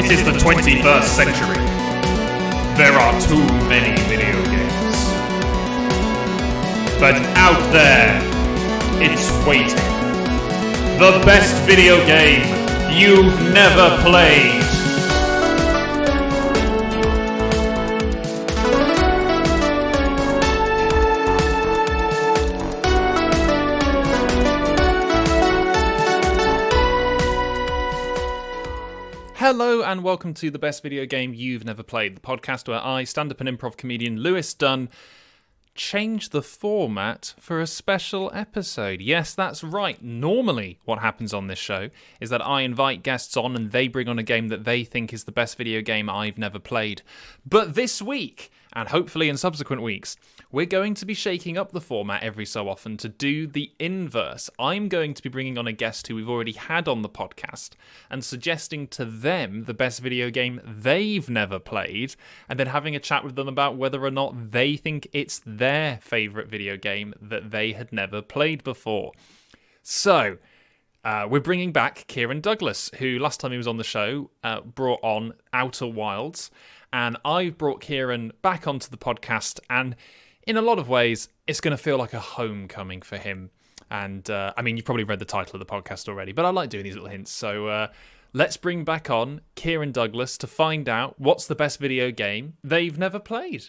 It is the 21st century. There are too many video games. But out there, it's waiting. The best video game you've never played. Hello and welcome to The Best Video Game You've Never Played, the podcast where I, stand-up and improv comedian Lewis Dunn, change the format for a special episode. Yes, that's right. Normally what happens on this show is that I invite guests on and they bring on a game that they think is the best video game I've never played. But this week, and hopefully in subsequent weeks, we're going to be shaking up the format every so often to do the inverse. I'm going to be bringing on a guest who we've already had on the podcast and suggesting to them the best video game they've never played, and then having a chat with them about whether or not they think it's their favourite video game that they had never played before. So, we're bringing back Cieran Douglass, who last time he was on the show brought on Outer Wilds, and I've brought Cieran back onto the podcast, and in a lot of ways, it's going to feel like a homecoming for him. And, I mean, you've probably read the title of the podcast already, but I like doing these little hints. So let's bring back on Cieran Douglass to find out what's the best video game they've never played.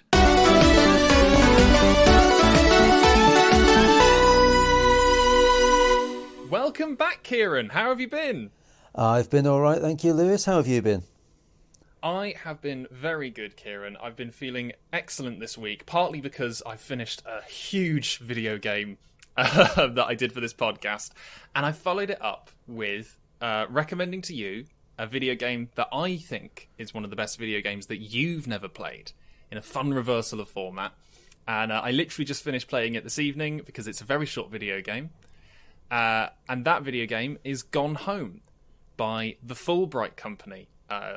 Welcome back, Cieran. How have you been? I've been all right, thank you, Lewis. How have you been? I have been very good, Cieran. I've been feeling excellent this week, partly because I finished a huge video game that I did for this podcast, and I followed it up with recommending to you a video game that I think is one of the best video games that you've never played, in a fun reversal of format. And I literally just finished playing it this evening because it's a very short video game. And that video game is Gone Home by the Fulbright Company,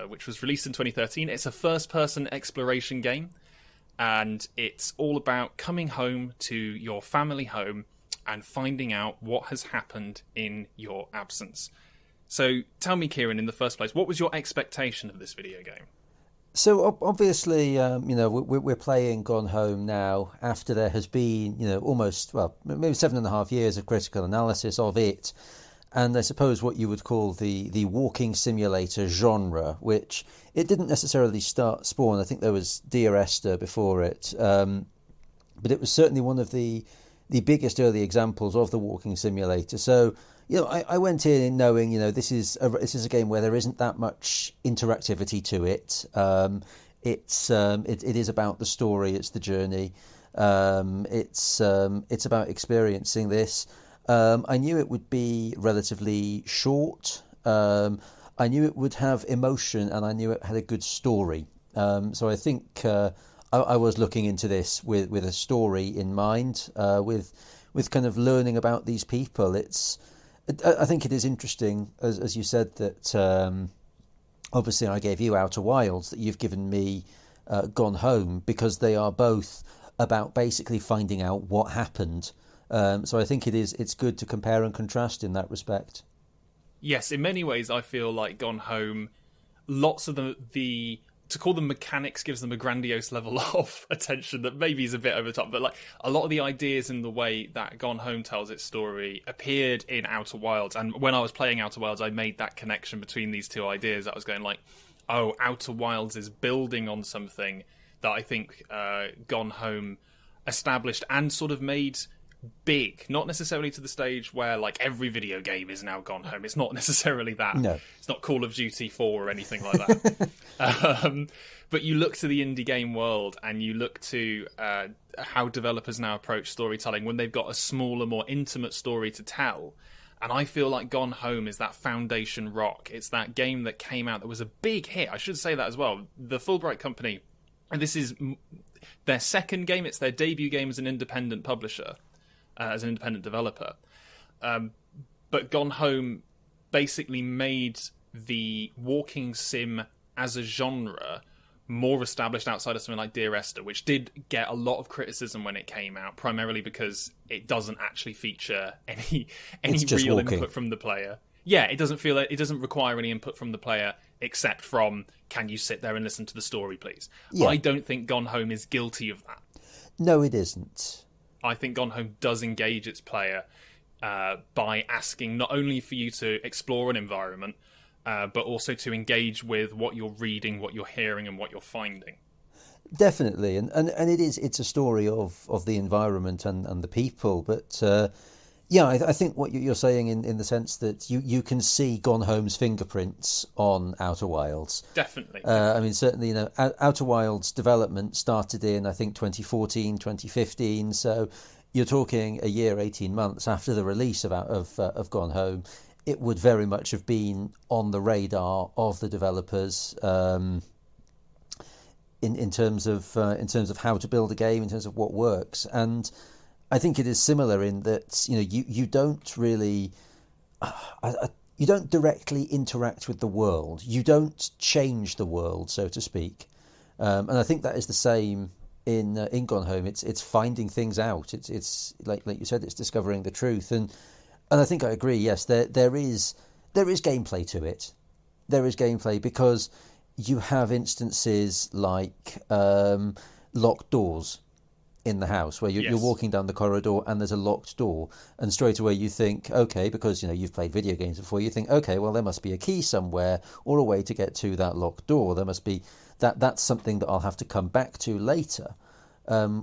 which was released in 2013. It's a first-person exploration game, and it's all about coming home to your family home and finding out what has happened in your absence. So tell me, Cieran, in the first place, what was your expectation of this video game? So obviously, we're playing Gone Home now after there has been, almost, maybe 7.5 years of critical analysis of it. And I suppose what you would call the walking simulator genre, which it didn't necessarily spawn. I think there was Dear Esther before it. But it was certainly one of the biggest early examples of the walking simulator. So, I went in knowing, this is a game where there isn't that much interactivity to it. It is about the story, it's the journey. It's about experiencing this. I knew it would be relatively short. I knew it would have emotion, and I knew it had a good story. So I think I was looking into this with a story in mind, with kind of learning about these people. I think it is interesting, as you said, that obviously I gave you Outer Wilds, that you've given me Gone Home, because they are both about basically finding out what happened. So I think it's good to compare and contrast in that respect. Yes, in many ways I feel like Gone Home, lots of the to call them mechanics gives them a grandiose level of attention that maybe is a bit over the top, but like a lot of the ideas in the way that Gone Home tells its story appeared in Outer Wilds. And when I was playing Outer Wilds, I made that connection between these two ideas. I was going like, oh, Outer Wilds is building on something that I think Gone Home established and sort of made big, not necessarily to the stage where like every video game is now Gone Home. It's not necessarily that. No. It's not Call of Duty 4 or anything like that. But you look to the indie game world and you look to how developers now approach storytelling when they've got a smaller, more intimate story to tell. And I feel like Gone Home is that foundation rock. It's that game that came out that was a big hit. I should say that as well. The Fulbright Company, and this is their second game. It's their debut game as an independent publisher. As an independent developer. But Gone Home basically made the walking sim as a genre more established outside of something like Dear Esther, which did get a lot of criticism when it came out, primarily because it doesn't actually feature any real input from the player. Yeah, it doesn't feel like, it doesn't require any input from the player except from, can you sit there and listen to the story, please? Yeah. I don't think Gone Home is guilty of that. No, it isn't. I think Gone Home does engage its player by asking not only for you to explore an environment, but also to engage with what you're reading, what you're hearing, and what you're finding. Definitely, and it's a story of the environment and the people, but yeah, I think what you're saying in the sense that you can see Gone Home's fingerprints on Outer Wilds. Definitely. I mean, certainly, Outer Wilds development started in, I think, 2014, 2015, so you're talking a year, 18 months after the release of Gone Home. It would very much have been on the radar of the developers, in terms of how to build a game, in terms of what works. And I think it is similar in that you don't really you don't directly interact with the world. You don't change the world, so to speak. And I think that is the same in Gone Home. It's finding things out. It's like you said, it's discovering the truth. And I think I agree. Yes, there is gameplay to it. There is gameplay because you have instances like locked doors in the house where you're walking down the corridor and there's a locked door, and straight away you think, okay, because you've played video games before, you think, okay, well, there must be a key somewhere or a way to get to that locked door. There must be that's something that I'll have to come back to later,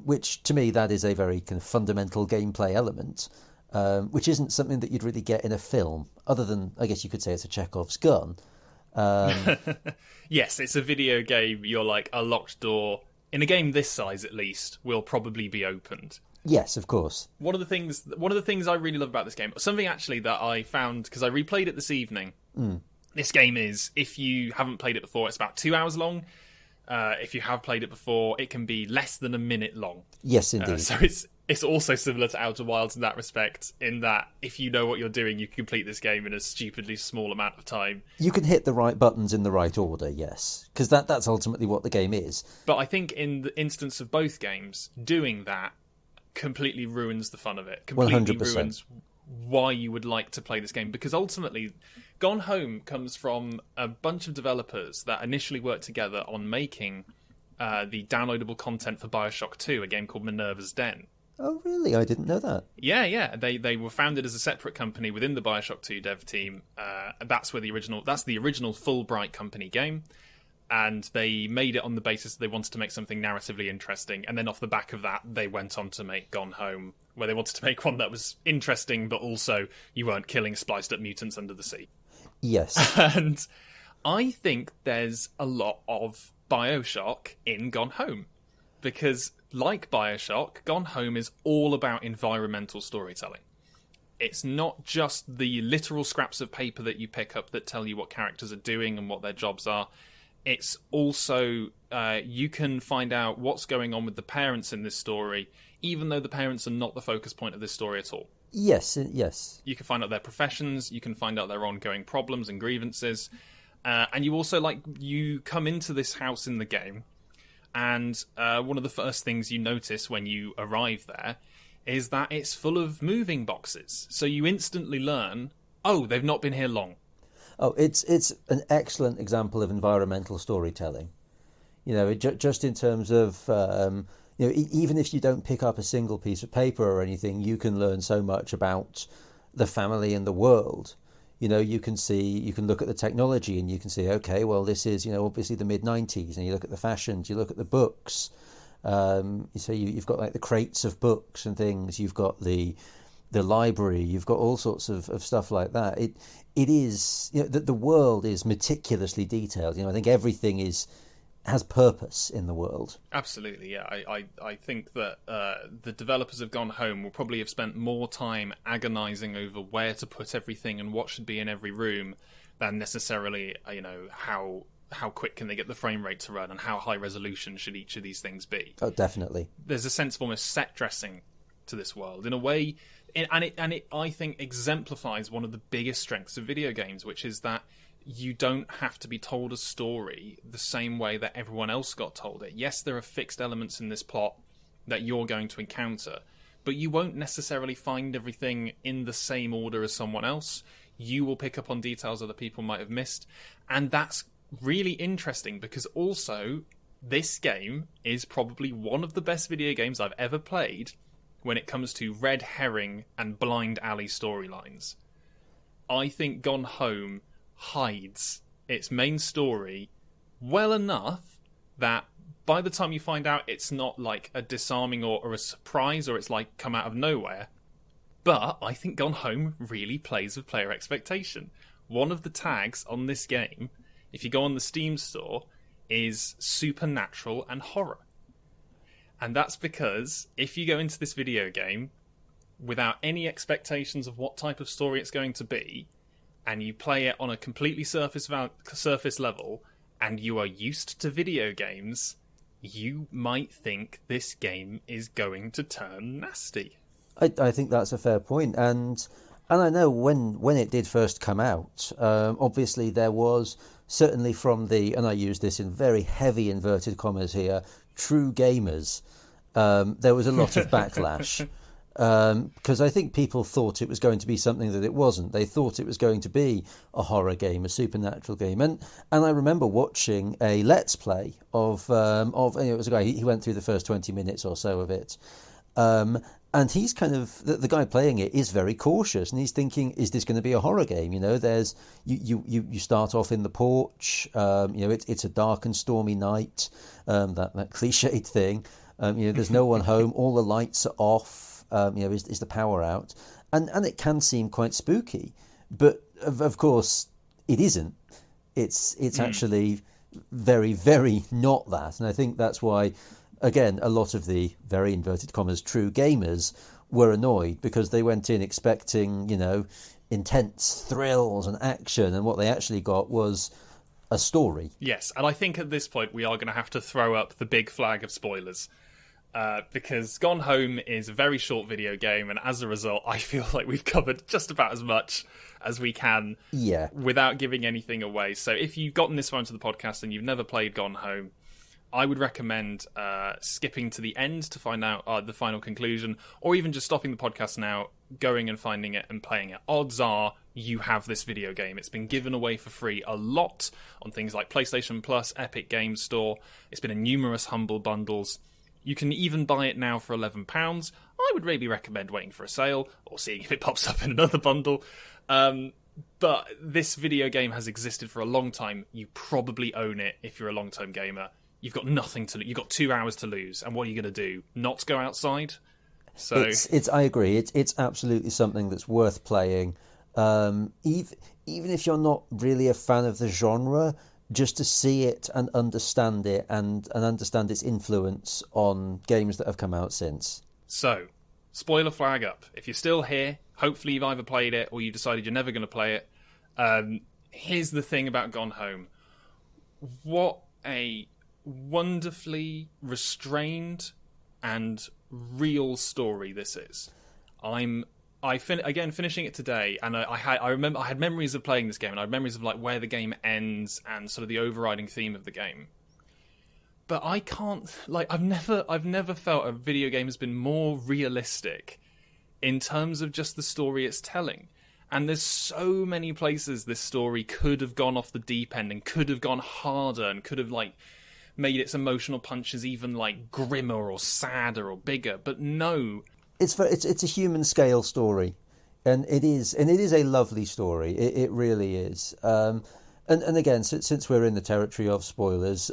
which to me that is a very kind of fundamental gameplay element, which isn't something that you'd really get in a film, other than I guess you could say it's a Chekhov's gun. Yes, it's a video game. You're like, a locked door in a game this size, at least, will probably be opened. Yes, of course. One of the things I really love about this game, something actually that I found because I replayed it this evening. This game is, if you haven't played it before, it's about 2 hours long. If you have played it before, it can be less than a minute long. Yes, indeed. So it's also similar to Outer Wilds in that respect, in that if you know what you're doing, you can complete this game in a stupidly small amount of time. You can hit the right buttons in the right order, yes, because that's ultimately what the game is. But I think in the instance of both games, doing that completely ruins the fun of it. Completely 100%. Ruins why you would like to play this game, because ultimately Gone Home comes from a bunch of developers that initially worked together on making the downloadable content for BioShock 2, a game called Minerva's Den. Oh, really? I didn't know that. Yeah. They were founded as a separate company within the BioShock 2 dev team. That's the original Fulbright company game. And they made it on the basis that they wanted to make something narratively interesting. And then off the back of that, they went on to make Gone Home, where they wanted to make one that was interesting, but also you weren't killing spliced up mutants under the sea. Yes. And I think there's a lot of BioShock in Gone Home. Because, like BioShock, Gone Home is all about environmental storytelling. It's not just the literal scraps of paper that you pick up that tell you what characters are doing and what their jobs are. It's also, you can find out what's going on with the parents in this story, even though the parents are not the focus point of this story at all. Yes. You can find out their professions, you can find out their ongoing problems and grievances, and you also, you come into this house in the game, and one of the first things you notice when you arrive there is that it's full of moving boxes. So you instantly learn, oh, they've not been here long. Oh, it's an excellent example of environmental storytelling. Just in terms of, even if you don't pick up a single piece of paper or anything, you can learn so much about the family and the world. You can look at the technology and you can see, okay, well, this is, obviously the mid-90s, and you look at the fashions, you look at the books. So you've got like the crates of books and things, you've got the library, you've got all sorts of stuff like that. It is, the world is meticulously detailed. I think everything has purpose in the world. Absolutely, yeah. I think that the developers of Gone Home will probably have spent more time agonising over where to put everything and what should be in every room than necessarily, how quick can they get the frame rate to run and how high resolution should each of these things be. Oh, definitely. There's a sense of almost set dressing to this world in a way, and it I think exemplifies one of the biggest strengths of video games, which is that you don't have to be told a story the same way that everyone else got told it. Yes, there are fixed elements in this plot that you're going to encounter, but you won't necessarily find everything in the same order as someone else. you will pick up on details other people might have missed. And that's really interesting because also this game is probably one of the best video games I've ever played when it comes to red herring and blind alley storylines. I think Gone Home hides its main story well enough that by the time you find out, it's not like a disarming or a surprise, or it's like come out of nowhere. But I think Gone Home really plays with player expectation. One of the tags on this game, if you go on the Steam store, is supernatural and horror. And that's because if you go into this video game without any expectations of what type of story it's going to be, and you play it on a completely surface level, and you are used to video games, you might think this game is going to turn nasty. I think that's a fair point, and I know when it did first come out, obviously there was certainly from the, and I use this in very heavy inverted commas here, true gamers, there was a lot of backlash. Because I think people thought it was going to be something that it wasn't. They thought it was going to be a horror game, a supernatural game. And I remember watching a Let's Play of it was a guy, he went through the first 20 minutes or so of it. And he's kind of, the guy playing it is very cautious, and he's thinking, is this going to be a horror game? You know, there's, you start off in the porch, it's a dark and stormy night, that cliched thing. There's no one home, all the lights are off. Is the power out, and it can seem quite spooky, but of course it isn't. It's actually very, very not that, and I think that's why, again, a lot of the very inverted commas true gamers were annoyed, because they went in expecting intense thrills and action, and what they actually got was a story. Yes, and I think at this point we are going to have to throw up the big flag of spoilers. Because Gone Home is a very short video game, and as a result, I feel like we've covered just about as much as we can without giving anything away. So if you've gotten this far into the podcast and you've never played Gone Home, I would recommend skipping to the end to find out the final conclusion, or even just stopping the podcast now, going and finding it and playing it. Odds are you have this video game. It's been given away for free a lot on things like PlayStation Plus, Epic Games Store. It's been in numerous Humble Bundles. You can even buy it now for £11. I would maybe recommend waiting for a sale or seeing if it pops up in another bundle. But this video game has existed for a long time. You probably own it if you're a long-term gamer. You've got nothing to lose. You've got 2 hours to lose. And what are you going to do? Not go outside? So I agree. It's absolutely something that's worth playing. Even if you're not really a fan of the genre, just to see it and understand it and understand its influence on games that have come out since. So, spoiler flag up. If you're still here, hopefully you've either played it or you decided you're never going to play it. Here's the thing about Gone Home. What a wonderfully restrained and real story this is. Finishing it today, and I remember I had memories of playing this game, and I had memories of like where the game ends and sort of the overriding theme of the game. But I can't, I've never felt a video game has been more realistic in terms of just the story it's telling. And there's so many places this story could have gone off the deep end and could have gone harder and could have made its emotional punches even grimmer or sadder or bigger. But no. It's a human scale story, and it is a lovely story. It really is. And again, since we're in the territory of spoilers,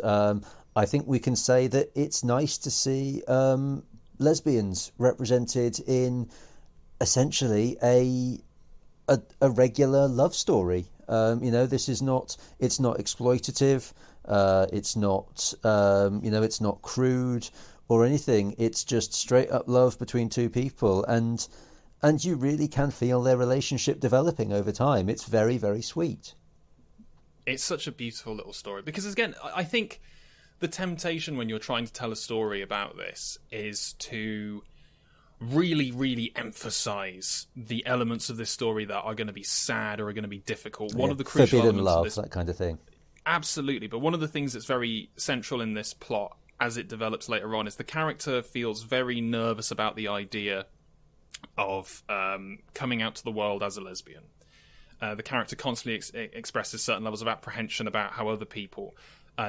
I think we can say that it's nice to see lesbians represented in essentially a regular love story. This is not. It's not exploitative. It's not. It's not crude or anything. It's just straight up love between two people, and you really can feel their relationship developing over time. It's very, very sweet. It's such a beautiful little story, because again, I think the temptation when you're trying to tell a story about this is to really, really emphasize the elements of this story that are going to be sad or are going to be difficult. One of the crucial forbidden elements love, of this, that kind of thing. Absolutely, but one of the things that's very central in this plot as it develops later on is the character feels very nervous about the idea of coming out to the world as a lesbian. The character constantly expresses certain levels of apprehension about how other people.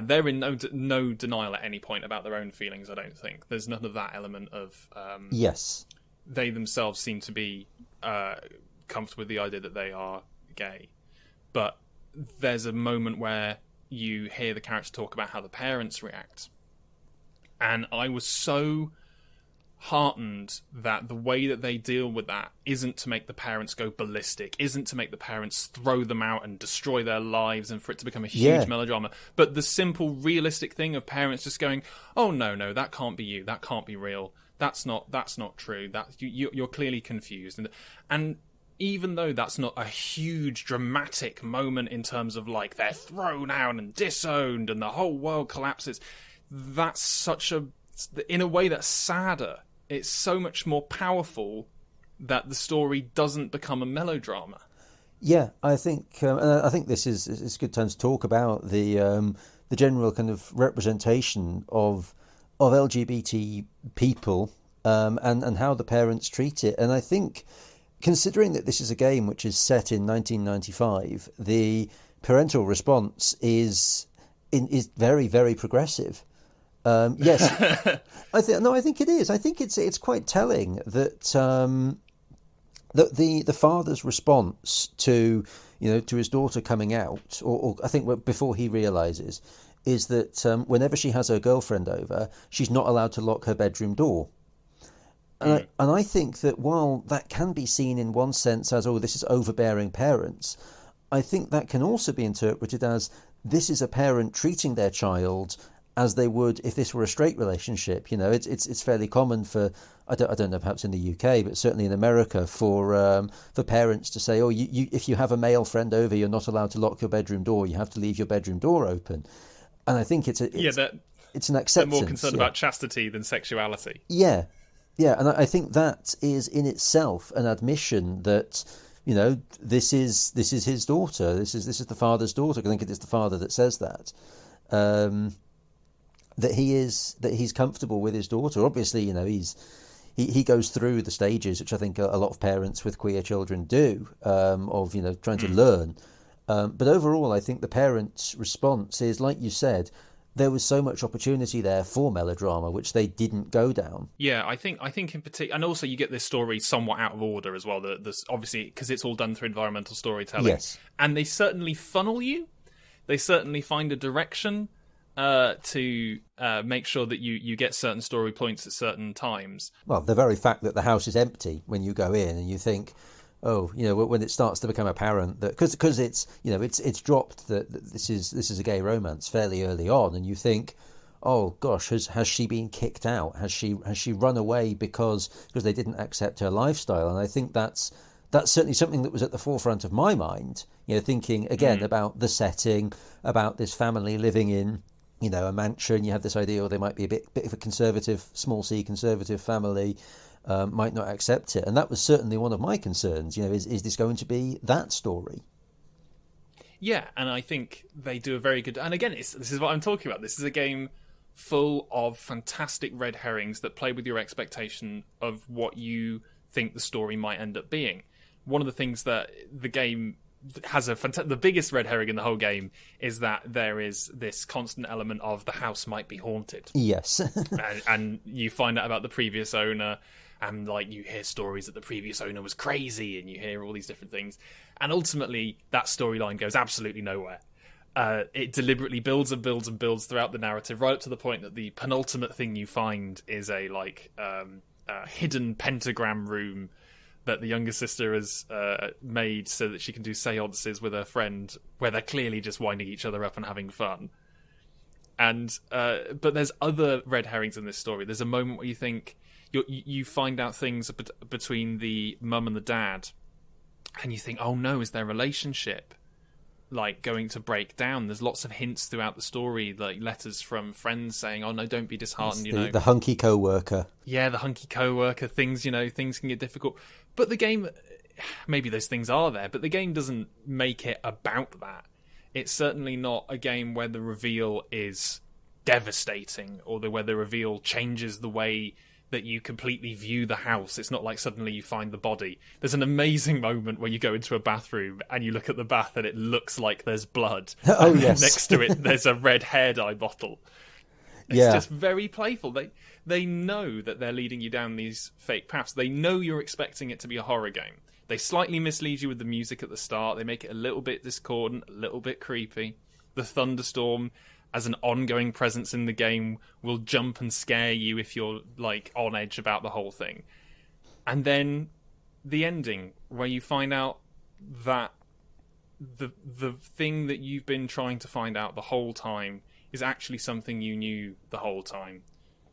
They're in no denial at any point about their own feelings. I don't think there's none of that element of. Yes. They themselves seem to be comfortable with the idea that they are gay, but there's a moment where you hear the character talk about how the parents react, and I was so heartened that the way that they deal with that isn't to make the parents go ballistic, isn't to make the parents throw them out and destroy their lives and for it to become a huge melodrama, but the simple realistic thing of parents just going, oh no, that can't be you, that can't be real, that's not true, that you're clearly confused, and even though that's not a huge dramatic moment in terms of like they're thrown out and disowned and the whole world collapses, that's such a, in a way that's sadder. It's so much more powerful that the story doesn't become a melodrama. Yeah, I think this is it's a good time to talk about the general kind of representation of LGBT people and how the parents treat it. And I think, considering that this is a game which is set in 1995, the parental response is very, very progressive. Yes, I think it is. I think it's quite telling that that the father's response to to his daughter coming out, or I think before he realizes, is that whenever she has her girlfriend over, she's not allowed to lock her bedroom door. And I think that while that can be seen in one sense as, oh, this is overbearing parents, I think that can also be interpreted as this is a parent treating their child as they would if this were a straight relationship. It's fairly common for, I don't know, perhaps in the UK, but certainly in America, for parents to say, oh, you if you have a male friend over, you're not allowed to lock your bedroom door. You have to leave your bedroom door open. And I think it's an acceptance. They're more concerned about chastity than sexuality. Yeah, and I think that is in itself an admission that this is his daughter. This is the father's daughter. I think it is the father that says that. That he's comfortable with his daughter. Obviously, he goes through the stages, which I think a lot of parents with queer children do, of trying to learn. But overall, I think the parents' response is, like you said, there was so much opportunity there for melodrama, which they didn't go down. Yeah, I think in particular, and also you get this story somewhat out of order as well. This obviously because it's all done through environmental storytelling. Yes, and they certainly funnel you. They certainly find a direction to make sure that you get certain story points at certain times. Well, the very fact that the house is empty when you go in and you think, oh, when it starts to become apparent that because it's dropped that this is a gay romance fairly early on, and you think, oh gosh, has she been kicked out? Has she run away because they didn't accept her lifestyle? And I think that's certainly something that was at the forefront of my mind. Thinking again about the setting, about this family living in a mansion. You have this idea, they might be a bit of a conservative, small c conservative family. Might not accept it, and that was certainly one of my concerns. Is this going to be that story? Yeah, and I think they do a very good. And again, this is what I'm talking about. This is a game full of fantastic red herrings that play with your expectation of what you think the story might end up being. One of the things that the game has the biggest red herring in the whole game is that there is this constant element of the house might be haunted. Yes, and you find out about the previous owner. And you hear stories that the previous owner was crazy, and you hear all these different things. And ultimately, that storyline goes absolutely nowhere. It deliberately builds and builds and builds throughout the narrative, right up to the point that the penultimate thing you find is a hidden pentagram room that the younger sister has made so that she can do seances with her friend, where they're clearly just winding each other up and having fun. And but there's other red herrings in this story. There's a moment where you think, you find out things between the mum and the dad, and you think, oh no, is their relationship going to break down? There's lots of hints throughout the story, like letters from friends saying, oh no, don't be disheartened. The hunky co-worker. Yeah, the hunky co-worker. Things can get difficult, but the game, maybe those things are there, but the game doesn't make it about that. It's certainly not a game where the reveal is devastating, or where the reveal changes the way that you completely view the house. It's not like suddenly you find the body. There's an amazing moment where you go into a bathroom and you look at the bath and it looks like there's blood. Oh, and yes. next to it, there's a red hair dye bottle. It's just very playful. They know that they're leading you down these fake paths. They know you're expecting it to be a horror game. They slightly mislead you with the music at the start. They make it a little bit discordant, a little bit creepy. The thunderstorm, as an ongoing presence in the game, will jump and scare you if you're like on edge about the whole thing. And then the ending, where you find out that the thing that you've been trying to find out the whole time is actually something you knew the whole time,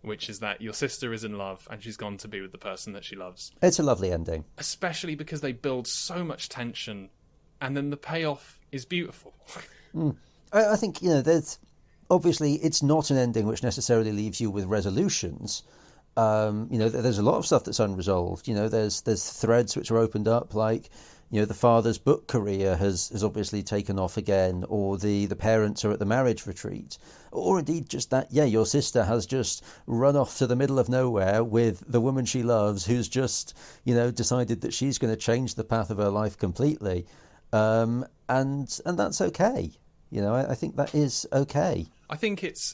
which is that your sister is in love and she's gone to be with the person that she loves. It's a lovely ending. Especially because they build so much tension and then the payoff is beautiful. I think, there's... Obviously, it's not an ending which necessarily leaves you with resolutions. There's a lot of stuff that's unresolved. There's threads which are opened up, like, the father's book career has obviously taken off again, or the parents are at the marriage retreat, or indeed just that, your sister has just run off to the middle of nowhere with the woman she loves, who's just, decided that she's going to change the path of her life completely. And that's okay. I think that is okay. I think it's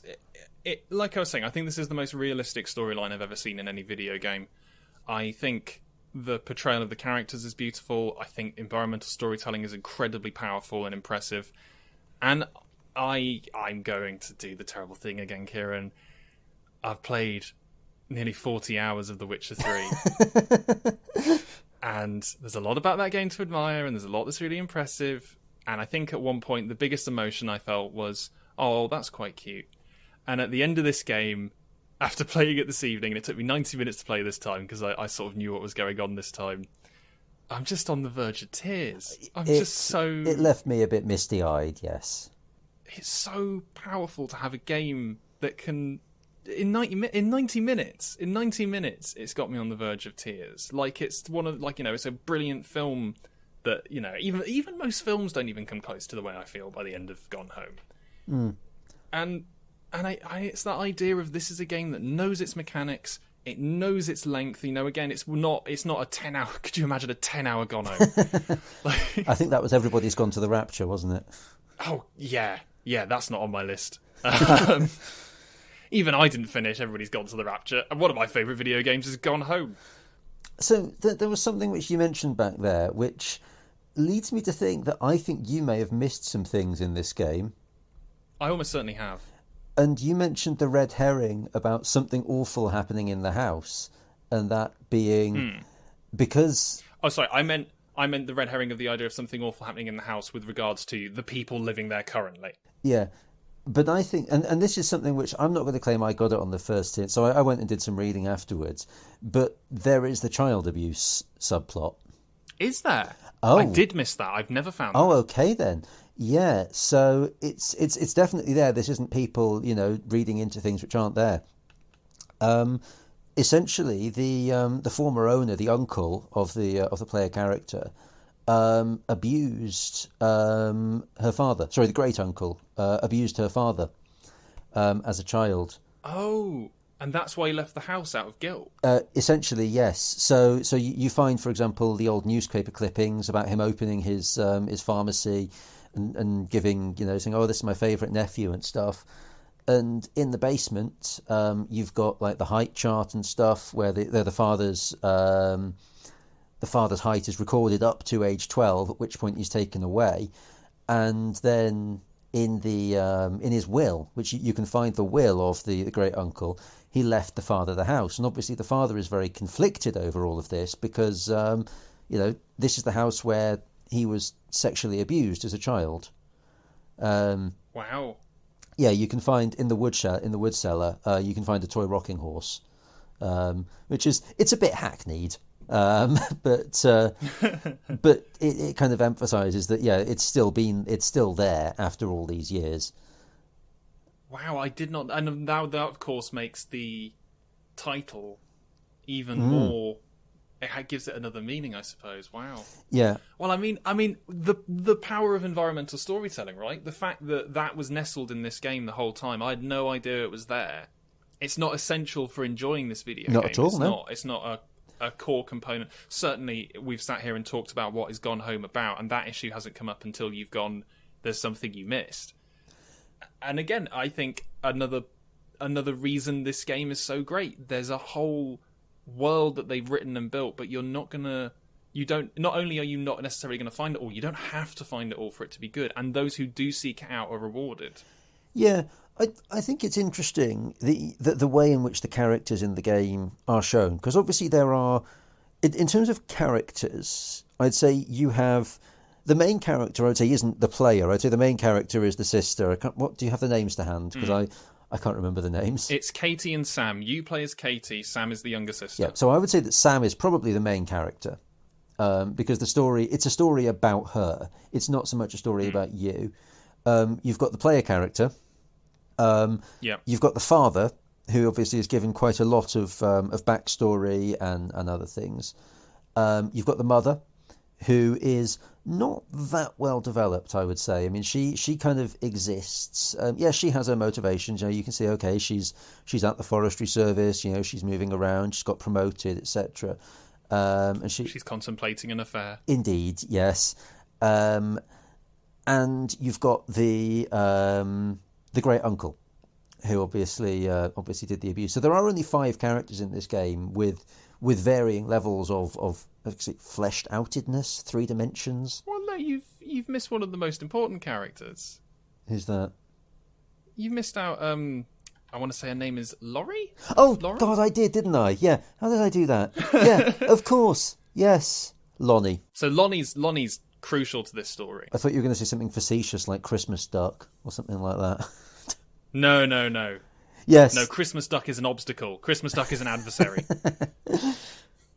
like I was saying, I think this is the most realistic storyline I've ever seen in any video game. I think the portrayal of the characters is beautiful. I think environmental storytelling is incredibly powerful and impressive. And I'm going to do the terrible thing again, Cieran. I've played nearly 40 hours of The Witcher 3. And there's a lot about that game to admire, and there's a lot that's really impressive. And I think at one point, the biggest emotion I felt was, oh, that's quite cute. And at the end of this game, after playing it this evening, and it took me 90 minutes to play this time, because I sort of knew what was going on this time, I'm just on the verge of tears. It left me a bit misty-eyed, yes. It's so powerful to have a game that can... In 90 minutes, it's got me on the verge of tears. Like, it's one of, it's a brilliant film that, even most films don't even come close to the way I feel by the end of Gone Home. And it's that idea of this is a game that knows its mechanics, it knows its length. Again, it's not a 10 hour. Could you imagine a 10-hour Gone Home? I think that was Everybody's Gone to the Rapture, wasn't it? Oh yeah, that's not on my list. Even I didn't finish Everybody's Gone to the Rapture, and one of my favourite video games is Gone Home. So there was something which you mentioned back there, which leads me to think that I think you may have missed some things in this game. I almost certainly have. And you mentioned the red herring about something awful happening in the house, and that being because... Oh, sorry, I meant the red herring of the idea of something awful happening in the house with regards to the people living there currently. Yeah, but I think, and this is something which I'm not going to claim I got it on the first hit, so I went and did some reading afterwards, but there is the child abuse subplot. Is there? Oh. I did miss that. I've never found that. Oh, okay then. Yeah, so it's definitely there. This isn't people, reading into things which aren't there. Essentially, the former owner, the uncle of the player character, abused her father. Sorry, the great uncle abused her father as a child. Oh, and that's why he left the house out of guilt. Essentially, yes. So you find, for example, the old newspaper clippings about him opening his pharmacy and giving, saying, "Oh, this is my favourite nephew" and stuff. And in the basement, you've got like the height chart and stuff where the father's height is recorded up to age 12, at which point he's taken away. And then in his will, which you can find the will of the great uncle, he left the father the house. And obviously the father is very conflicted over all of this because, this is the house where he was sexually abused as a child. Wow. Yeah, you can find in the wood cellar, you can find a toy rocking horse, which it's a bit hackneyed, but it kind of emphasises that it's still there after all these years. Wow, I did not, and now that of course makes the title even more. It gives it another meaning, I suppose. Wow. Yeah. Well, I mean, the power of environmental storytelling, right? The fact that was nestled in this game the whole time, I had no idea it was there. it's not essential for enjoying this video Not game. at all, It's not a core component. Certainly, we've sat here and talked about what is Gone Home about, and that issue hasn't come up until you've gone, there's something you missed. And again, I think another reason this game is so great, there's a whole world that they've written and built, but not only are you not necessarily going to find it all, you don't have to find it all for it to be good, and those who do seek it out are rewarded. Yeah, I think it's interesting the way in which the characters in the game are shown, because obviously there are, in terms of characters, I'd say you have the main character. I'd say isn't the player. I'd say the main character is the sister. What do you have the names to hand? Because I can't remember the names. It's Katie and Sam. You play as Katie. Sam is the younger sister. Yeah, so I would say that Sam is probably the main character, because it's a story about her. It's not so much a story about you. You've got the player character. You've got the father, who obviously is given quite a lot of backstory and other things. You've got the mother, who is not that well developed, I would say. I mean, she kind of exists. She has her motivations. You can see, okay, she's at the forestry service. She's moving around. She's got promoted, etc. And she's contemplating an affair. Indeed, yes. And you've got the great uncle, who obviously did the abuse. So there are only 5 characters in this game with varying levels of fleshed outedness, 3 dimensions. Well, no, you've missed one of the most important characters. Who's that? You've missed out. I want to say her name is Laurie. Oh, Laurie? God, I did, didn't I? Yeah. How did I do that? Yeah, of course. Yes, Lonnie. So Lonnie's crucial to this story. I thought you were going to say something facetious like Christmas Duck or something like that. No. Yes. No, Christmas Duck is an obstacle. Christmas Duck is an adversary.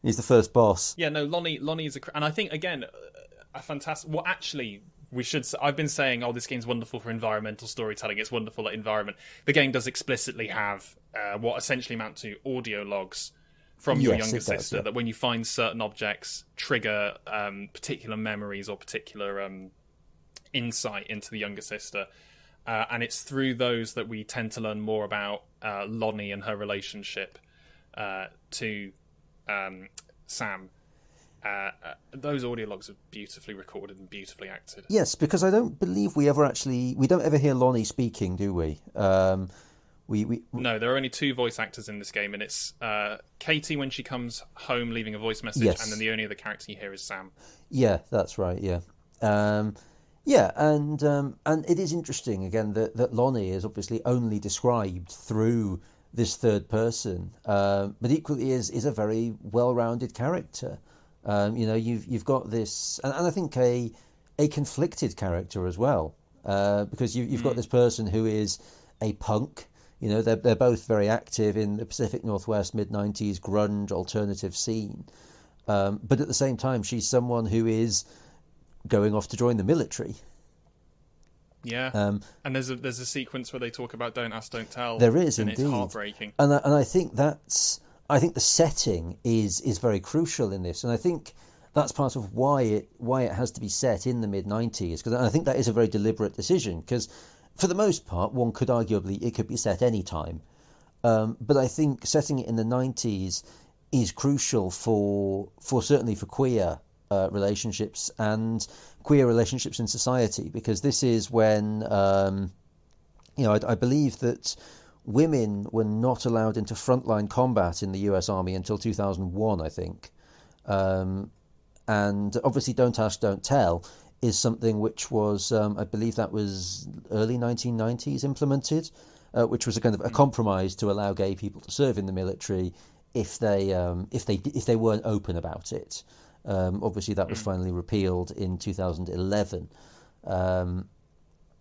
He's the first boss. Yeah, no, Lonnie is and I think, again, a fantastic... Well, actually, I've been saying, this game's wonderful for environmental storytelling. It's wonderful at environment. The game does explicitly have what essentially amount to audio logs from your younger sister, that when you find certain objects, trigger particular memories or particular insight into the younger sister. And it's through those that we tend to learn more about Lonnie and her relationship to Sam. Those audio logs are beautifully recorded and beautifully acted. Yes, because I don't believe we don't ever hear Lonnie speaking, do we? No, there are only 2 voice actors in this game, and it's Katie when she comes home leaving a voice message, and then the only other character you hear is Sam. Yeah, that's right. Yeah. And it is interesting again that Lonnie is obviously only described through this third person, but equally is a very well-rounded character. You've got this, and I think a conflicted character as well, because you've got this person who is a punk. They're both very active in the Pacific Northwest mid-90s grunge alternative scene, but at the same time she's someone who is going off to join the military. Yeah, and there's a sequence where they talk about "Don't Ask, Don't Tell." There is, and indeed. It's heartbreaking. And I think the setting is very crucial in this, and I think that's part of why it has to be set in the mid-90s, because I think that is a very deliberate decision. Because for the most part, one could arguably it could be set any time, but I think setting it in the 90s is crucial for certainly for queer relationships and queer relationships in society, because this is when I believe that women were not allowed into frontline combat in the US Army until 2001, I think. And obviously Don't Ask, Don't Tell is something which was, I believe that was early 1990s implemented, which was a kind of a compromise to allow gay people to serve in the military if they weren't open about it. Obviously, that was finally repealed in 2011,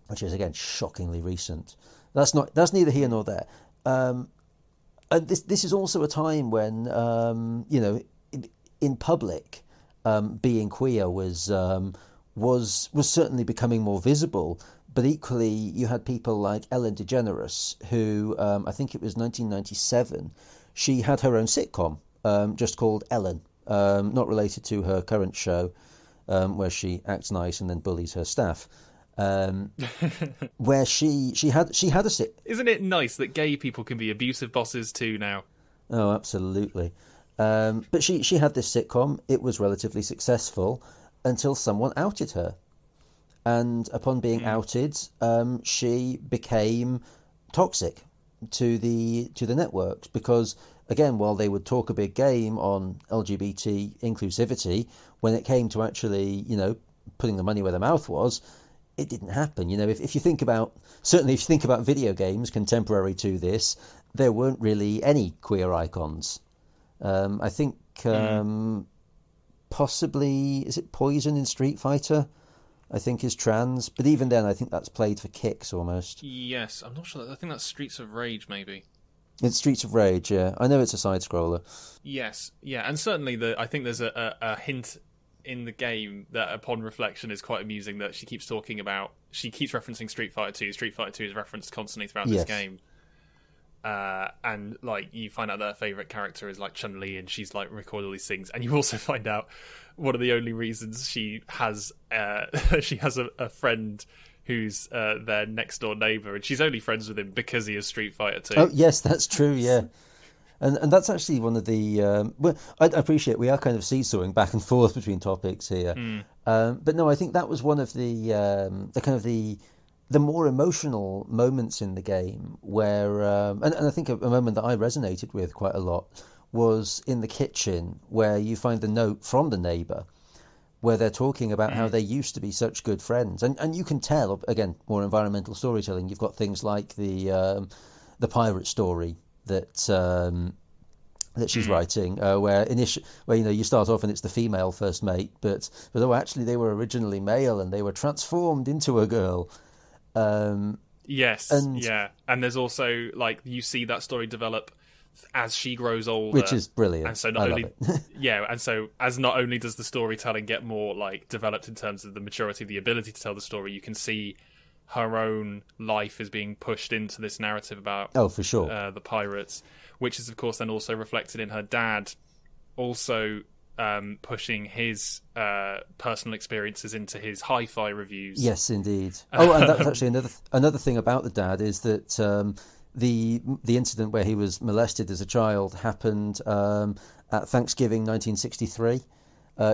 which is again shockingly recent. That's neither here nor there. And this is also a time when in public, being queer was certainly becoming more visible. But equally, you had people like Ellen DeGeneres, who I think it was 1997. She had her own sitcom, just called Ellen. Not related to her current show, where she acts nice and then bullies her staff. where she had a sit. Isn't it nice that gay people can be abusive bosses too now? Oh, absolutely. But she had this sitcom. It was relatively successful until someone outed her. And upon being outed, she became toxic to the networks because, again, while they would talk a big game on LGBT inclusivity, when it came to actually, putting the money where the mouth was, it didn't happen. If you think about, certainly if you think about video games contemporary to this, there weren't really any queer icons. I think possibly, is it Poison in Street Fighter? I think is trans, but even then I think that's played for kicks almost. Yes, I'm not sure. I think that's Streets of Rage, maybe. It's Streets of Rage, yeah. I know it's a side-scroller. Yes, yeah, and certainly I think there's a hint in the game that, upon reflection, is quite amusing that she keeps talking about. She keeps referencing Street Fighter 2. Street Fighter 2 is referenced constantly throughout this game. And like you find out that her favourite character is like Chun-Li, and she's like recorded all these things, and you also find out one of the only reasons she has a friend who's their next door neighbour, and she's only friends with him because he is Street Fighter 2. Oh yes, that's true, yeah. And that's actually one of the well, I appreciate we are kind of seesawing back and forth between topics here, but no, I think that was one of the kind of the more emotional moments in the game where, and I think a moment that I resonated with quite a lot was in the kitchen where you find the note from the neighbour where they're talking about how they used to be such good friends. And you can tell, again, more environmental storytelling, you've got things like the pirate story that she's writing, where you start off and it's the female first mate, but actually they were originally male and they were transformed into a girl. Yes, and there's also like you see that story develop as she grows older, which is brilliant. And so not only does the storytelling get more like developed in terms of the maturity, the ability to tell the story, you can see her own life is being pushed into this narrative about for sure the pirates, which is of course then also reflected in her dad also pushing his personal experiences into his hi-fi reviews. Yes, indeed. Oh, and that's actually another thing about the dad is that the incident where he was molested as a child happened at Thanksgiving 1963,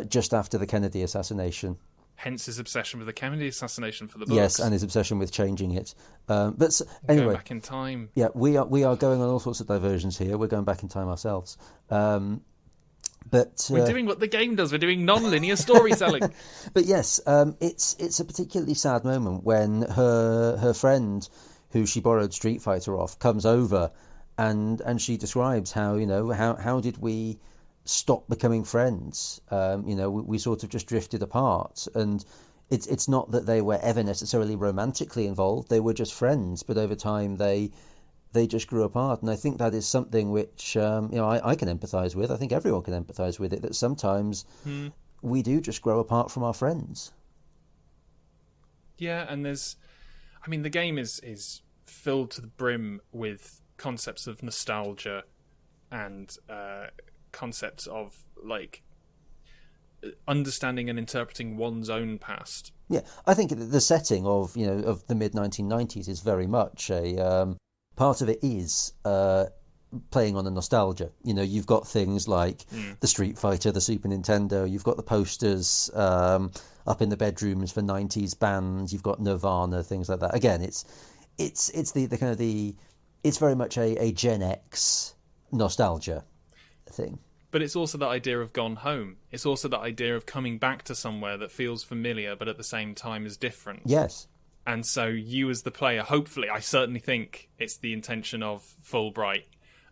just after the Kennedy assassination. Hence his obsession with the Kennedy assassination for the books. Yes, and his obsession with changing it. But anyway, going back in time. Yeah, we are going on all sorts of diversions here. We're going back in time ourselves. But we're doing what the game does. We're doing non-linear storytelling. But yes, it's a particularly sad moment when her friend, who she borrowed Street Fighter off, comes over, and she describes how how did we stop becoming friends? We sort of just drifted apart, and it's not that they were ever necessarily romantically involved. They were just friends, but over time they just grew apart. And I think that is something which I can empathise with. I think everyone can empathise with it, that sometimes we do just grow apart from our friends. Yeah, and the game is filled to the brim with concepts of nostalgia and concepts of like understanding and interpreting one's own past. Yeah, I think the setting of of the mid 1990s is very much a part of it is playing on the nostalgia. You've got things like the Street Fighter, the Super Nintendo. You've got the posters up in the bedrooms for 90s bands. You've got Nirvana, things like that. Again, it's the kind of it's very much a Gen X nostalgia thing. But it's also the idea of gone home. It's also the idea of coming back to somewhere that feels familiar, but at the same time is different. Yes. And so you as the player, hopefully, I certainly think it's the intention of Fulbright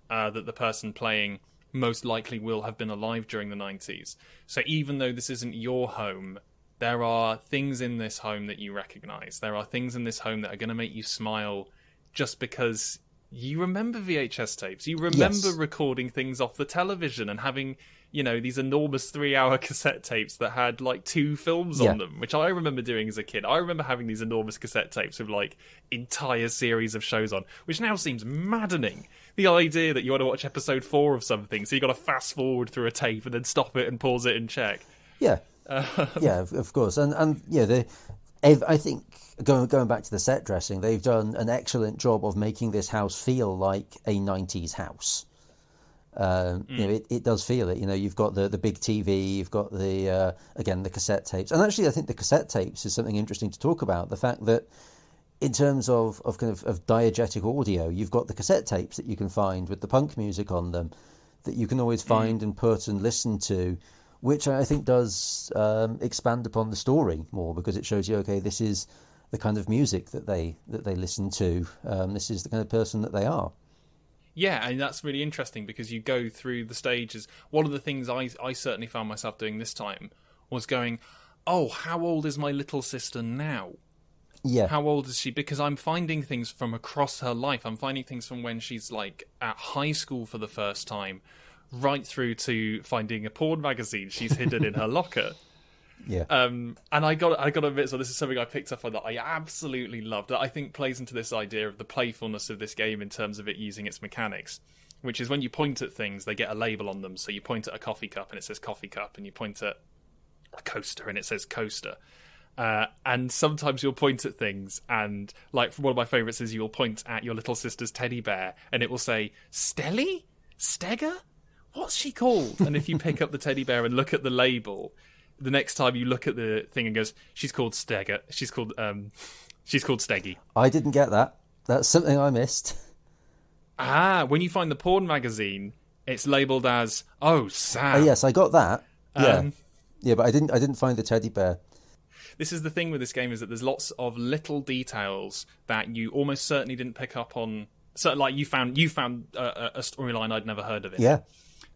that the person playing most likely will have been alive during the 90s. So even though this isn't your home, there are things in this home that you recognise. There are things in this home that are going to make you smile just because you remember VHS tapes. You remember recording things off the television and having, these enormous 3-hour cassette tapes that had like 2 films on them, which I remember doing as a kid. I remember having these enormous cassette tapes with like entire series of shows on, which now seems maddening. The idea that you want to watch episode 4 of something, so you got to fast forward through a tape and then stop it and pause it and check. Yeah. Yeah, of course. And I think going back to the set dressing, they've done an excellent job of making this house feel like a 90s house. It does feel it. You've got the big TV, you've got the again the cassette tapes, and actually I think the cassette tapes is something interesting to talk about. The fact that in terms of diegetic audio, you've got the cassette tapes that you can find with the punk music on them that you can always find and put and listen to, which I think does expand upon the story more, because it shows you, okay, this is the kind of music that they listen to. This is the kind of person that they are. Yeah, and that's really interesting because you go through the stages. One of the things I certainly found myself doing this time was going, oh, how old is my little sister now? Yeah. How old is she? Because I'm finding things from across her life. I'm finding things from when she's like at high school for the first time, right through to finding a porn magazine she's hidden in her locker. Yeah. And I got to admit, so this is something I picked up on that I absolutely loved. That I think plays into this idea of the playfulness of this game in terms of it using its mechanics, which is when you point at things, they get a label on them. So you point at a coffee cup and it says coffee cup, and you point at a coaster and it says coaster. And sometimes you'll point at things, and like one of my favourites is you'll point at your little sister's teddy bear and it will say, Stelly? Stegger? What's she called? And if you pick up the teddy bear and look at the label, the next time you look at the thing and goes, she's called Stegger. She's called Steggy. I didn't get that. That's something I missed. When you find the porn magazine, it's labelled as, oh, Sam. Oh, yes, I got that. Yeah, but I didn't find the teddy bear. This is the thing with this game, is that there's lots of little details that you almost certainly didn't pick up on. So, like, you found a storyline I'd never heard of it. Yeah.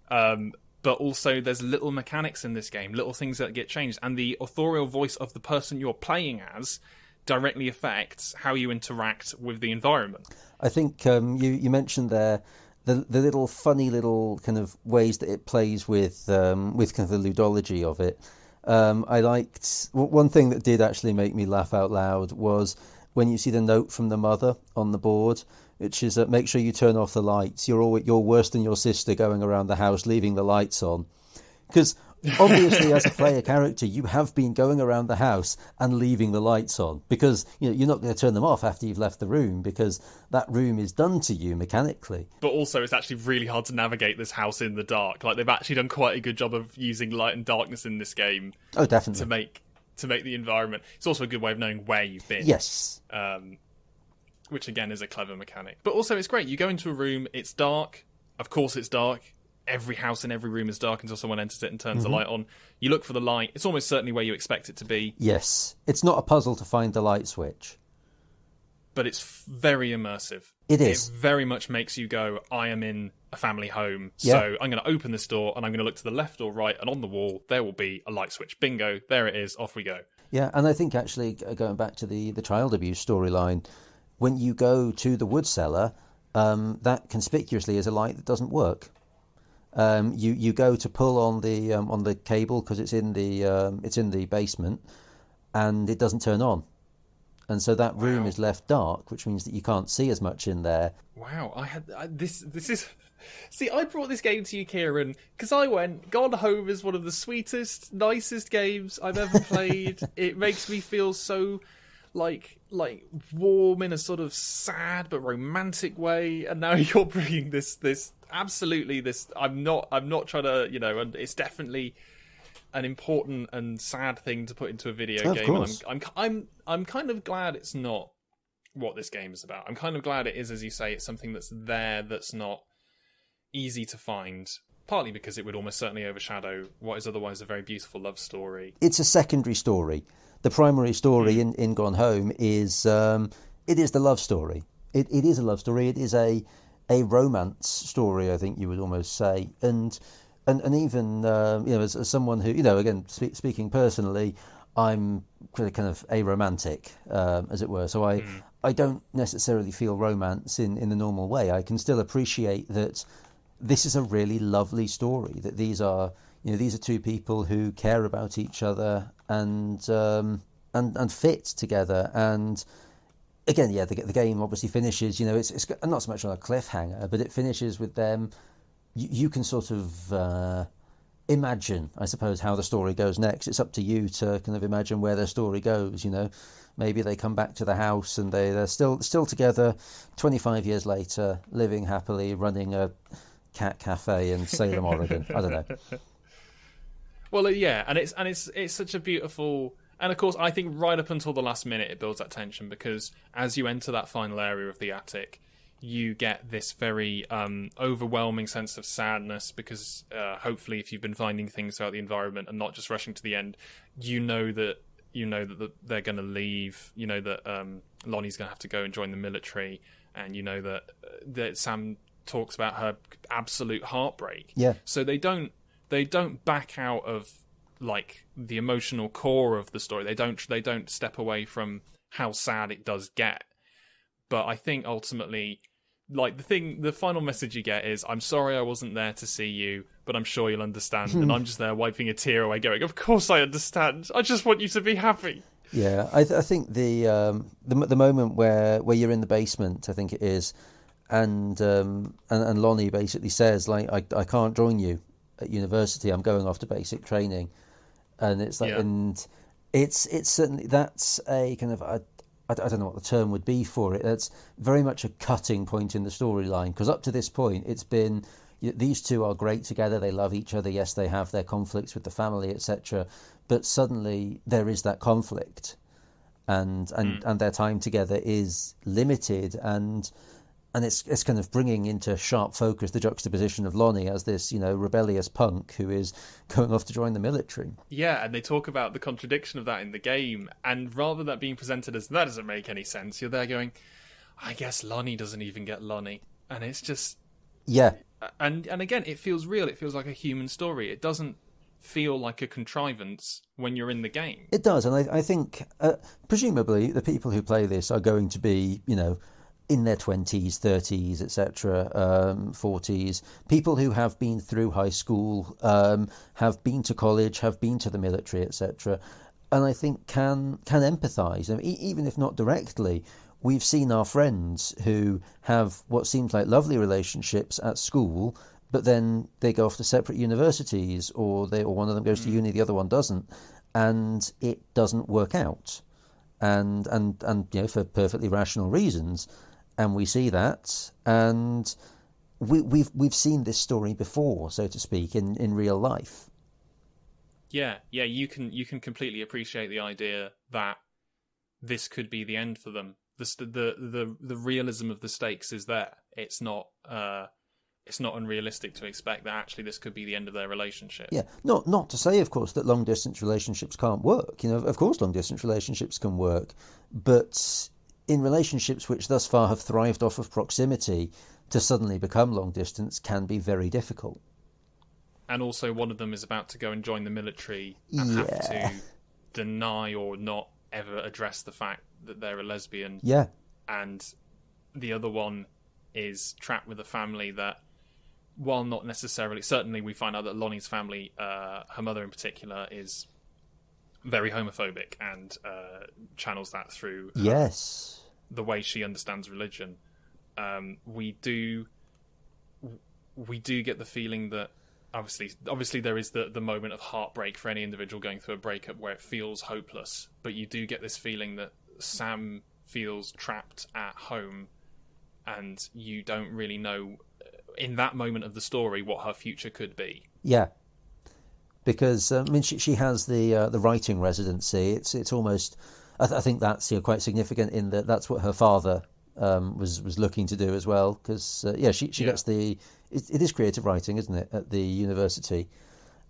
But also there's little mechanics in this game, little things that get changed, and the authorial voice of the person you're playing as directly affects how you interact with the environment. I think you mentioned there the little funny little kind of ways that it plays with kind of the ludology of it. I liked one thing that did actually make me laugh out loud was when you see the note from the mother on the board, which is make sure you turn off the lights. You're worse than your sister going around the house leaving the lights on. Because obviously, as a player character, you have been going around the house and leaving the lights on, because you're not going to turn them off after you've left the room, because that room is done to you mechanically. But also, it's actually really hard to navigate this house in the dark. Like, they've actually done quite a good job of using light and darkness in this game. Oh, definitely. To make the environment. It's also a good way of knowing where you've been. Yes. Which again is a clever mechanic. But also it's great. You go into a room, it's dark. Of course it's dark. Every house in every room is dark until someone enters it and turns the light on. You look for the light. It's almost certainly where you expect it to be. Yes. It's not a puzzle to find the light switch. But it's very immersive. It is. It very much makes you go, I am in a family home. Yeah. So I'm going to open this door and I'm going to look to the left or right, and on the wall there will be a light switch. Bingo. There it is. Off we go. Yeah, and I think actually going back to the child abuse storyline, when you go to the wood cellar, that conspicuously is a light that doesn't work. You go to pull on the cable because it's in the basement, and it doesn't turn on, and so that room is left dark, which means that you can't see as much in there. Wow, this is. See, I brought this game to you, Cieran, because I went, Gone Home is one of the sweetest, nicest games I've ever played. It makes me feel so like warm in a sort of sad but romantic way, and now you're bringing this absolutely this. I'm not trying to, and it's definitely an important and sad thing to put into a video game. Course. And I'm kind of glad it's not what this game is about. I'm kind of glad it is, as you say, it's something that's there that's not easy to find. Partly because it would almost certainly overshadow what is otherwise a very beautiful love story. It's a secondary story. The primary story in Gone Home is it is the love story. It is a love story. It is a romance story, I think you would almost say. And even as someone who, again, speaking personally, I'm kind of aromantic, as it were. So I don't necessarily feel romance in the normal way. I can still appreciate that this is a really lovely story, that these are two people who care about each other and fit together. And again, the game obviously finishes, it's not so much on a cliffhanger, but it finishes with them. You can sort of imagine, I suppose, how the story goes next. It's up to you to kind of imagine where their story goes. Maybe they come back to the house and they're still together 25 years later, living happily, running a cat cafe in Salem, Oregon. I don't know. Well, yeah, and it's such a beautiful, and of course, I think right up until the last minute, it builds that tension, because as you enter that final area of the attic, you get this very overwhelming sense of sadness, because hopefully, if you've been finding things throughout the environment and not just rushing to the end, you know that they're going to leave. You know that Lonnie's going to have to go and join the military, and you know that Sam talks about her absolute heartbreak. Yeah. So they don't back out of like the emotional core of the story. They don't step away from how sad it does get. But I think ultimately, like, the final message you get is, "I'm sorry I wasn't there to see you, but I'm sure you'll understand." And I'm just there wiping a tear away, going, "Of course I understand. I just want you to be happy." Yeah, I think the moment where you're in the basement, I think it is, and Lonnie basically says, like, I can't join you at university. I'm going off to basic training, and it's like, and it's certainly, that's a kind of I don't know what the term would be for it. That's very much a cutting point in the storyline, because up to this point it's been, these two are great together, they love each other, yes, they have their conflicts with the family, etc., but suddenly there is that conflict, and their time together is limited, and it's kind of bringing into sharp focus the juxtaposition of Lonnie as this, rebellious punk who is going off to join the military. Yeah, and they talk about the contradiction of that in the game, and rather than that being presented as, that doesn't make any sense, you're there going, I guess Lonnie doesn't even get Lonnie. And it's just... Yeah. And again, it feels real. It feels like a human story. It doesn't feel like a contrivance when you're in the game. It does, and I think, presumably, the people who play this are going to be, in their 20s, 30s, etc., 40s, people who have been through high school, have been to college, have been to the military, etc., and I think can empathise. I mean, even if not directly, we've seen our friends who have what seems like lovely relationships at school, but then they go off to separate universities, or one of them goes to uni, the other one doesn't, and it doesn't work out, and for perfectly rational reasons. And we see that, and we've seen this story before, so to speak, in real life. Yeah, you can completely appreciate the idea that this could be the end for them. The realism of the stakes is there. It's not unrealistic to expect that actually this could be the end of their relationship. Yeah, not to say, of course, that long distance relationships can't work. Of course, long distance relationships can work, but in relationships which thus far have thrived off of proximity, to suddenly become long distance can be very difficult. And also, one of them is about to go and join the military and have to deny or not ever address the fact that they're a lesbian. Yeah. And the other one is trapped with a family that, while not necessarily... Certainly, we find out that Lonnie's family, her mother in particular, is very homophobic and channels that through the way she understands religion. We do get the feeling that obviously there is the moment of heartbreak for any individual going through a breakup where it feels hopeless, but you do get this feeling that Sam feels trapped at home, and you don't really know in that moment of the story what her future could be. Yeah. Because she has the writing residency. It's almost, I think that's quite significant in that that's what her father was looking to do as well. Because she gets it is creative writing, isn't it, at the university?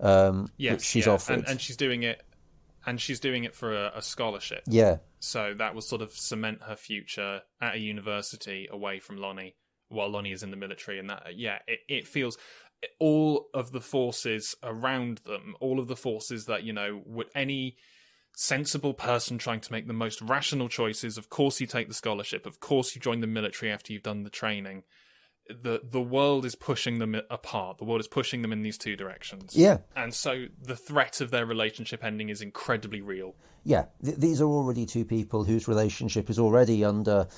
Yes, she's offered, and she's doing it, for a scholarship. Yeah. So that will sort of cement her future at a university away from Lonnie, while Lonnie is in the military, and that it feels. All of the forces around them, all of the forces that, would any sensible person trying to make the most rational choices, of course you take the scholarship, of course you join the military after you've done the training. The world is pushing them apart. The world is pushing them in these two directions. Yeah. And so the threat of their relationship ending is incredibly real. Yeah. These are already two people whose relationship is already under,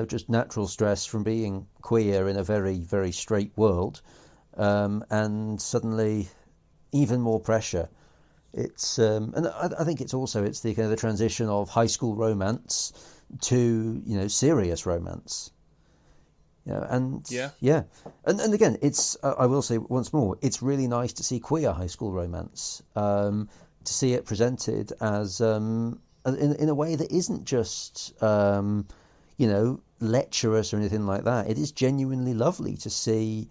just natural stress from being queer in a very, very straight world. And suddenly even more pressure. It's and I think it's the kind of the transition of high school romance to serious romance. And Yeah. and again, it's I will say once more, it's really nice to see queer high school romance, to see it presented as in a way that isn't just lecherous or anything like that. It is genuinely lovely to see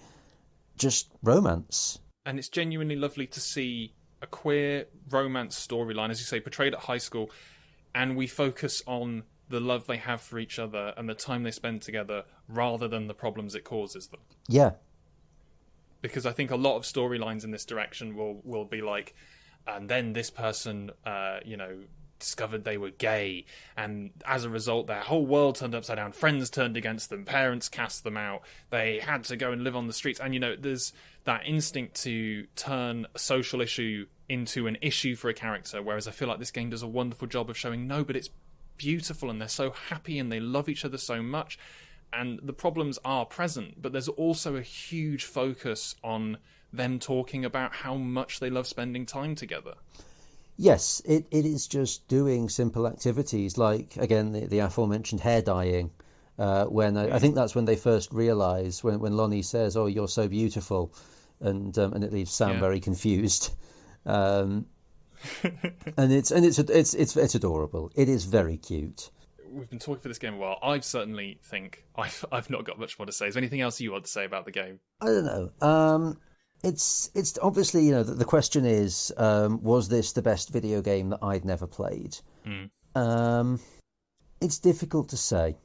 just romance. And it's genuinely lovely to see a queer romance storyline, as you say, portrayed at high school, and we focus on the love they have for each other and the time they spend together rather than the problems it causes them. Yeah. Because I think a lot of storylines in this direction will be like, and then this person, discovered they were gay, and as a result their whole world turned upside down, friends turned against them, parents cast them out, they had to go and live on the streets, and there's that instinct to turn a social issue into an issue for a character, whereas I feel like this game does a wonderful job of showing no, but it's beautiful and they're so happy and they love each other so much, and the problems are present, but there's also a huge focus on them talking about how much they love spending time together. Yes, it is just doing simple activities like, again, the aforementioned hair dyeing, when I think that's when they first realise, when Lonnie says, "Oh, you're so beautiful," and it leaves Sam very confused. And it's adorable. It is very cute. We've been talking for this game a while. I certainly think I've not got much more to say. Is there anything else you want to say about the game? I don't know. It's obviously, the question is, was this the best video game that I'd never played? It's difficult to say.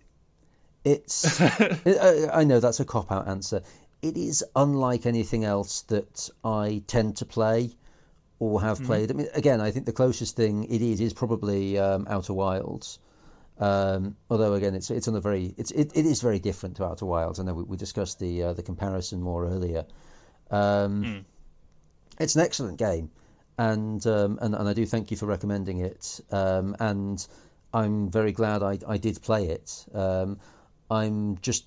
I know that's a cop-out answer. It is unlike anything else that I tend to play or have played. I mean, again, I think the closest thing it is probably Outer Wilds. Although again, it is very different to Outer Wilds. I know we discussed the comparison more earlier. It's an excellent game, and I do thank you for recommending it. And I'm very glad I did play it. I'm just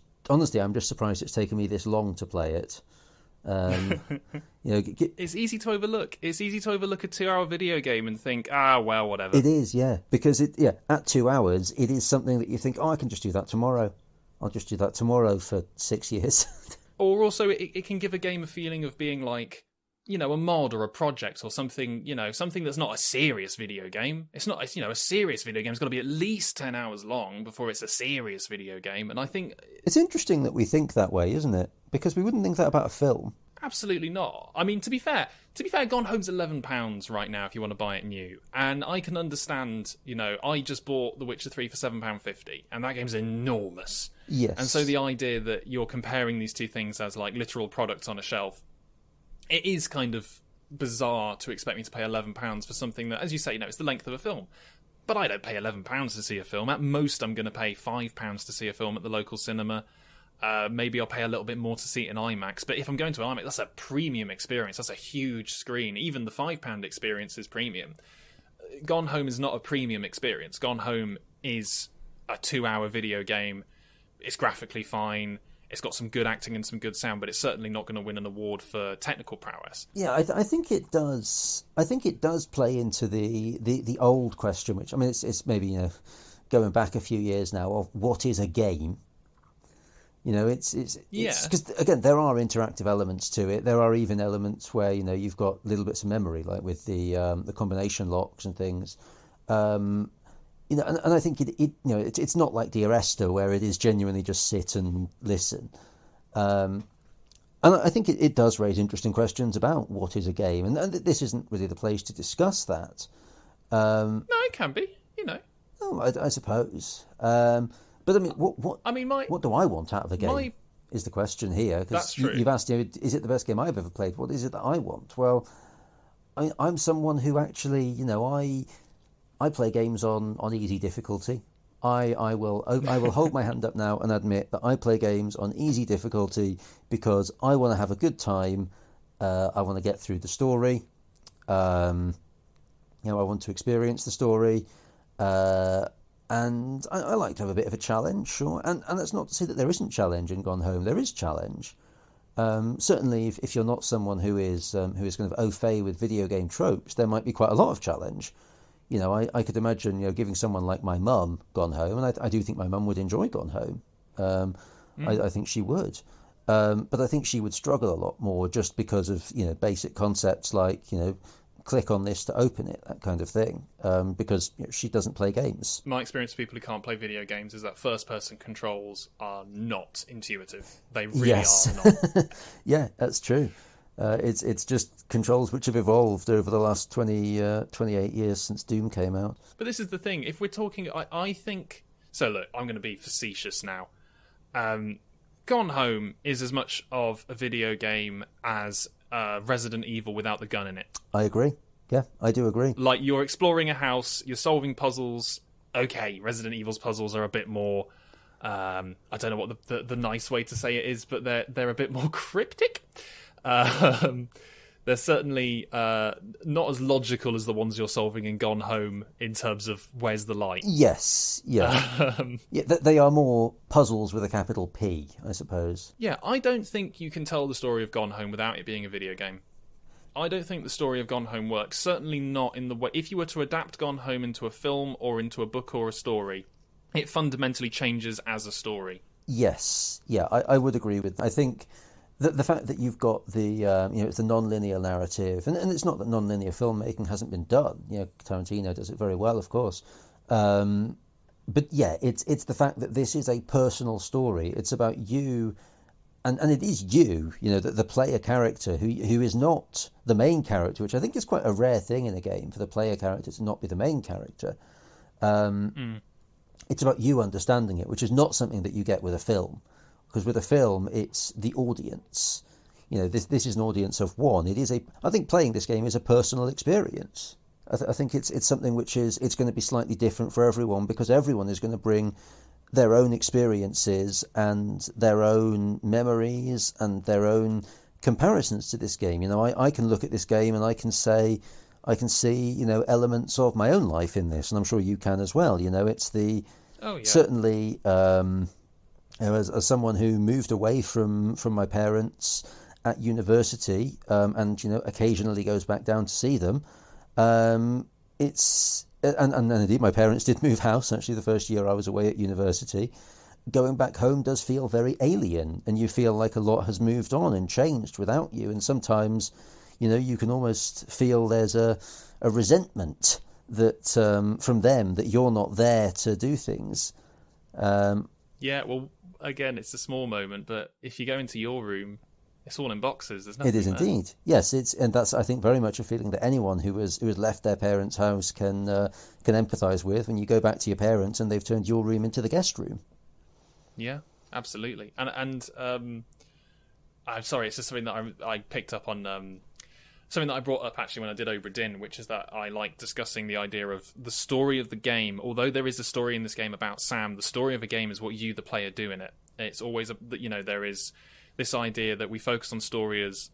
surprised it's taken me this long to play it. It's easy to overlook. It's easy to overlook a 2-hour video game and think, well, whatever. It is, yeah, because at 2 hours, it is something that you think, I can just do that tomorrow. I'll just do that tomorrow for 6 years. Or also, it can give a game a feeling of being like, a mod or a project or something, something that's not a serious video game. It's not, a serious video game's got to be at least 10 hours long before it's a serious video game. And I think it's interesting that we think that way, isn't it? Because we wouldn't think that about a film. Absolutely not. I mean, to be fair, Gone Home's £11 right now if you want to buy it new. And I can understand, I just bought The Witcher 3 for £7.50, and that game's enormous. Yes. And so the idea that you're comparing these two things as like literal products on a shelf, it is kind of bizarre to expect me to pay £11 for something that, as you say, it's the length of a film. But I don't pay £11 to see a film. At most, I'm going to pay £5 to see a film at the local cinema. Maybe I'll pay a little bit more to see it in IMAX. But if I'm going to IMAX, that's a premium experience. That's a huge screen. Even the £5 experience is premium. Gone Home is not a premium experience. Gone Home is a 2-hour video game. It's graphically fine. It's got some good acting and some good sound, but it's certainly not going to win an award for technical prowess. Yeah, I think it does. I think it does play into the old question, which, I mean, it's maybe going back a few years now, of what is a game. It's because, again, there are interactive elements to it. There are even elements where you've got little bits of memory, like with the combination locks and things. And I think it's not like Dear Esther, where it is genuinely just sit and listen. And I think it does raise interesting questions about what is a game, and this isn't really the place to discuss that. No, it can be, Oh, I suppose. But I mean, what do I want out of a game is the question here. That's true. You've asked, is it the best game I've ever played? What is it that I want? Well, I'm someone who actually, I play games on easy difficulty. I will hold my hand up now and admit that I play games on easy difficulty because I want to have a good time. I want to get through the story. I want to experience the story. And I like to have a bit of a challenge, sure. And that's not to say that there isn't challenge in Gone Home. There is challenge. Certainly, if you're not someone who is kind of au fait with video game tropes, there might be quite a lot of challenge. I could imagine, giving someone like my mum Gone Home, and I do think my mum would enjoy Gone Home. I think she would. But I think she would struggle a lot more just because of, basic concepts like, click on this to open it, that kind of thing, because she doesn't play games. My experience of people who can't play video games is that first-person controls are not intuitive. They really are not. Yeah, that's true. It's just controls which have evolved over the last 28 years since Doom came out. But this is the thing. If we're talking, I think... So look, I'm going to be facetious now. Gone Home is as much of a video game as Resident Evil without the gun in it. I agree. Yeah, I do agree. Like, you're exploring a house, you're solving puzzles. Okay, Resident Evil's puzzles are a bit more... I don't know what the nice way to say it is, but they're a bit more cryptic. They're certainly not as logical as the ones you're solving in Gone Home in terms of where's the light. Yes, yeah. They are more puzzles with a capital P, I suppose. Yeah, I don't think you can tell the story of Gone Home without it being a video game. I don't think the story of Gone Home works. Certainly not in the way... If you were to adapt Gone Home into a film or into a book or a story, it fundamentally changes as a story. Yes, yeah, I would agree with... I think... The fact that you've got it's a non-linear narrative, and it's not that non-linear filmmaking hasn't been done. Tarantino does it very well, of course. But yeah, it's the fact that this is a personal story. It's about you, and it is you, the player character who is not the main character, which I think is quite a rare thing in a game for the player character to not be the main character. It's about you understanding it, which is not something that you get with a film. Because with a film, it's the audience. This is an audience of one. I think playing this game is a personal experience. I think it's something which it's going to be slightly different for everyone because everyone is going to bring their own experiences and their own memories and their own comparisons to this game. I can look at this game and I can see elements of my own life in this, and I'm sure you can as well. It's the certainly. As someone who moved away from my parents at university, and occasionally goes back down to see them, it's and indeed my parents did move house actually the first year I was away at university. Going back home does feel very alien, and you feel like a lot has moved on and changed without you, and sometimes you can almost feel there's a resentment that from them that you're not there to do things. Yeah, well, again, it's a small moment, but if you go into your room, it's all in boxes. There's nothing. It is there. Indeed. Yes, and that's I think very much a feeling that anyone who has left their parents' house can empathise with when you go back to your parents and they've turned your room into the guest room. Yeah, absolutely. And I'm sorry, it's just something that I picked up on. Something that I brought up actually when I did Obra Dinn, which is that I like discussing the idea of the story of the game. Although there is a story in this game about Sam, the story of a game is what you, the player, do in it. It's always, there is this idea that we focus on story as,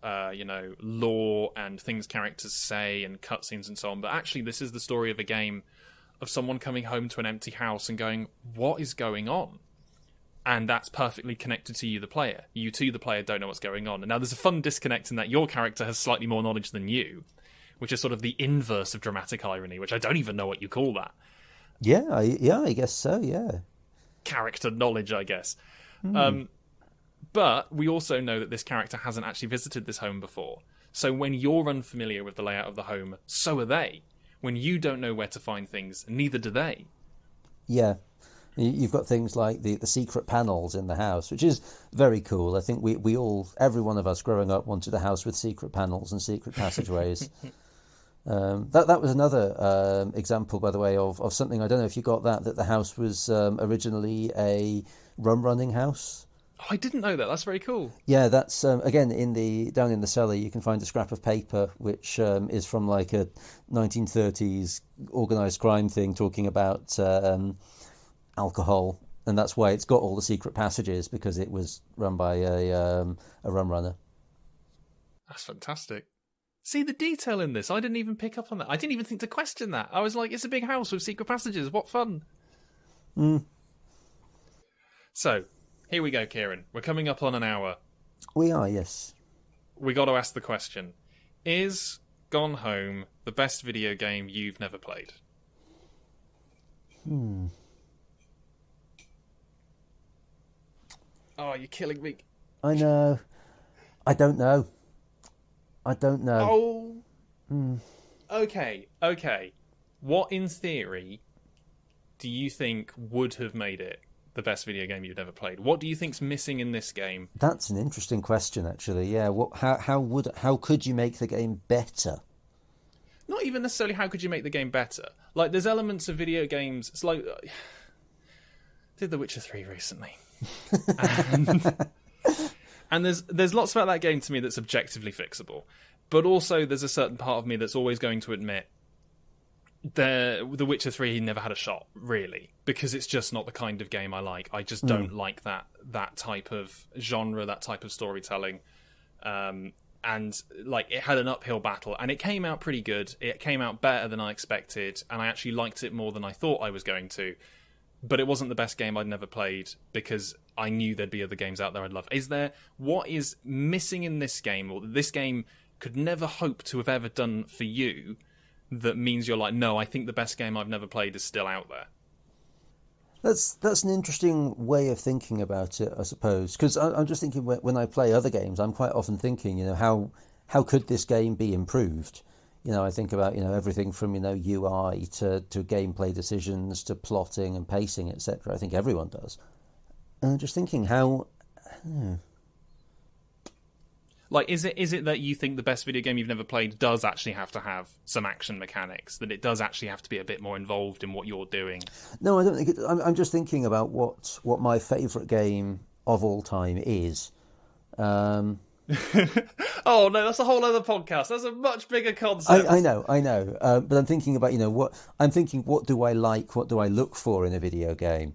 lore and things characters say and cutscenes and so on. But actually, this is the story of a game of someone coming home to an empty house and going, what is going on? And that's perfectly connected to you, the player. You, too, the player, don't know what's going on. And now there's a fun disconnect in that your character has slightly more knowledge than you, which is sort of the inverse of dramatic irony, which I don't even know what you call that. Yeah, I guess so, yeah. Character knowledge, I guess. But we also know that this character hasn't actually visited this home before. So when you're unfamiliar with the layout of the home, so are they. When you don't know where to find things, neither do they. Yeah. You've got things like the secret panels in the house, which is very cool. I think we all, every one of us growing up, wanted a house with secret panels and secret passageways. That was another example, by the way, of something. I don't know if you got that the house was originally a rum-running house. Oh, I didn't know that. That's very cool. Yeah, that's again down in the cellar. You can find a scrap of paper which is from like a 1930s organised crime thing talking about alcohol, and that's why it's got all the secret passages, because it was run by a rum runner. That's fantastic. See the detail in this. I didn't even pick up on that. I didn't even think to question that. I was like, it's a big house with secret passages. What fun. Mm. So, here we go, Cieran. We're coming up on an hour. We are, yes. We got to ask the question: is Gone Home the best video game you've never played? Oh, you're killing me. I know. I don't know. Oh. Okay. What, in theory, do you think would have made it the best video game you've ever played? What do you think's missing in this game? That's an interesting question, actually. Yeah. How could you make the game better? Not even necessarily how could you make the game better. Like, there's elements of video games. It's like, did The Witcher 3 recently, and there's lots about that game to me that's objectively fixable, but also there's a certain part of me that's always going to admit The Witcher 3 never had a shot, really, because it's just not the kind of game I like. I just don't like that type of genre, that type of storytelling. And like, it had an uphill battle, and it came out pretty good. It came out better than I expected, and I actually liked it more than I thought I was going to. But it wasn't the best game I'd never played, because I knew there'd be other games out there I'd love. What is missing in this game, or that this game could never hope to have ever done for you, that means you're like, no, I think the best game I've never played is still out there? That's an interesting way of thinking about it, I suppose. Because I'm just thinking, when I play other games, I'm quite often thinking, how could this game be improved? I think about, everything from, UI to gameplay decisions to plotting and pacing, etc. I think everyone does. And I'm just thinking how. Like, is it that you think the best video game you've never played does actually have to have some action mechanics? That it does actually have to be a bit more involved in what you're doing? No, I don't think it. I'm just thinking about what my favourite game of all time is. Oh no, that's a whole other podcast. That's a much bigger concept. I know. But I'm thinking about, what do I like? What do I look for in a video game?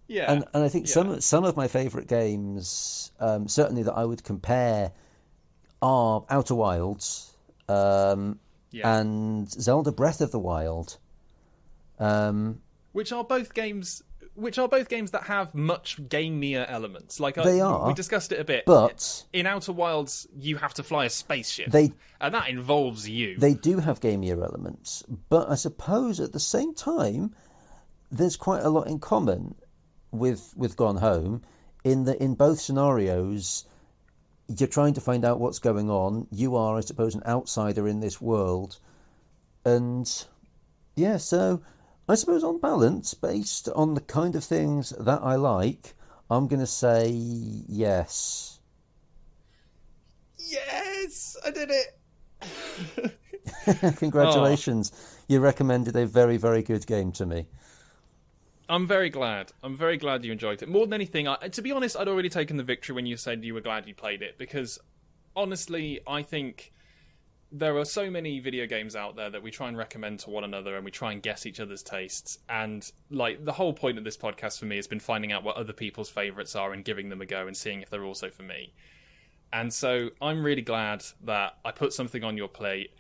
Yeah. And I think some of my favourite games, certainly that I would compare, are Outer Wilds and Zelda Breath of the Wild. Which are both games that have much gamier elements. Like, they are. We discussed it a bit. But in Outer Wilds, you have to fly a spaceship. And that involves you. They do have gamier elements. But I suppose at the same time, there's quite a lot in common with Gone Home, in both scenarios, you're trying to find out what's going on. You are, I suppose, an outsider in this world. And yeah, so I suppose on balance, based on the kind of things that I like, I'm going to say yes. Yes! I did it! Congratulations. You recommended a very, very good game to me. I'm very glad. I'm very glad you enjoyed it. More than anything, to be honest, I'd already taken the victory when you said you were glad you played it, because honestly, I think there are so many video games out there that we try and recommend to one another, and we try and guess each other's tastes. And like, the whole point of this podcast for me has been finding out what other people's favourites are and giving them a go and seeing if they're also for me. And so I'm really glad that I put something on your plate.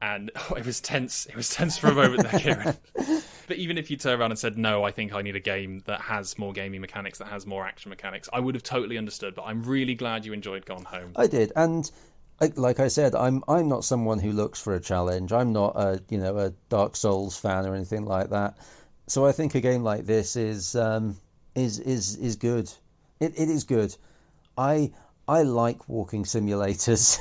And it was tense. It was tense for a moment there, Cieran. But even if you turn around and said, no, I think I need a game that has more gaming mechanics, that has more action mechanics, I would have totally understood. But I'm really glad you enjoyed Gone Home. I did. And like I said, I'm not someone who looks for a challenge. I'm not a Dark Souls fan or anything like that. So I think a game like this is good. It is good. I like walking simulators.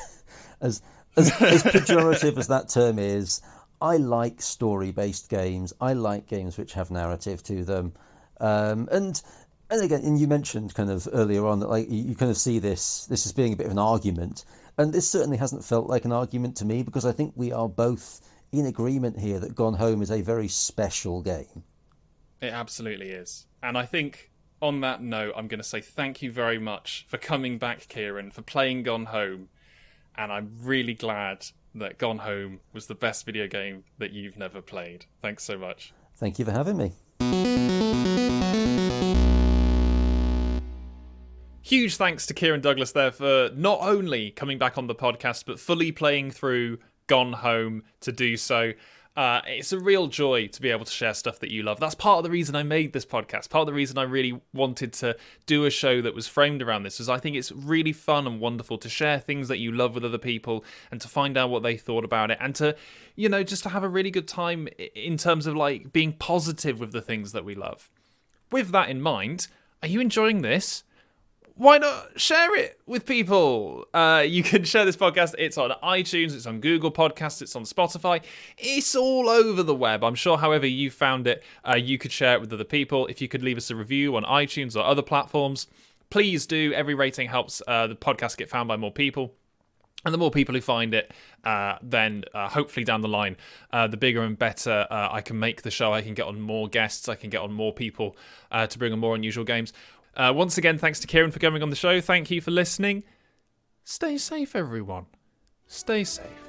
as pejorative as that term is, I like story-based games. I like games which have narrative to them. And again, and you mentioned kind of earlier on that, like, you kind of see this as being a bit of an argument. And this certainly hasn't felt like an argument to me, because I think we are both in agreement here that Gone Home is a very special game. It absolutely is. And I think on that note, I'm going to say thank you very much for coming back, Cieran, for playing Gone Home. And I'm really glad that Gone Home was the best video game that you've never played. Thanks so much. Thank you for having me. Huge thanks to Cieran Douglass there for not only coming back on the podcast, but fully playing through Gone Home to do so. It's a real joy to be able to share stuff that you love. That's part of the reason I made this podcast. Part of the reason I really wanted to do a show that was framed around this was I think it's really fun and wonderful to share things that you love with other people and to find out what they thought about it and to, just to have a really good time in terms of like being positive with the things that we love. With that in mind, are you enjoying this? Why not share it with people? You can share this podcast. It's on iTunes, it's on Google Podcasts, it's on Spotify. It's all over the web. I'm sure however you found it, you could share it with other people. If you could leave us a review on iTunes or other platforms, please do. Every rating helps the podcast get found by more people. And the more people who find it, then hopefully down the line, the bigger and better I can make the show. I can get on more guests. I can get on more people to bring on more unusual games. Once again, thanks to Cieran for coming on the show. Thank you for listening. Stay safe, everyone. Stay safe.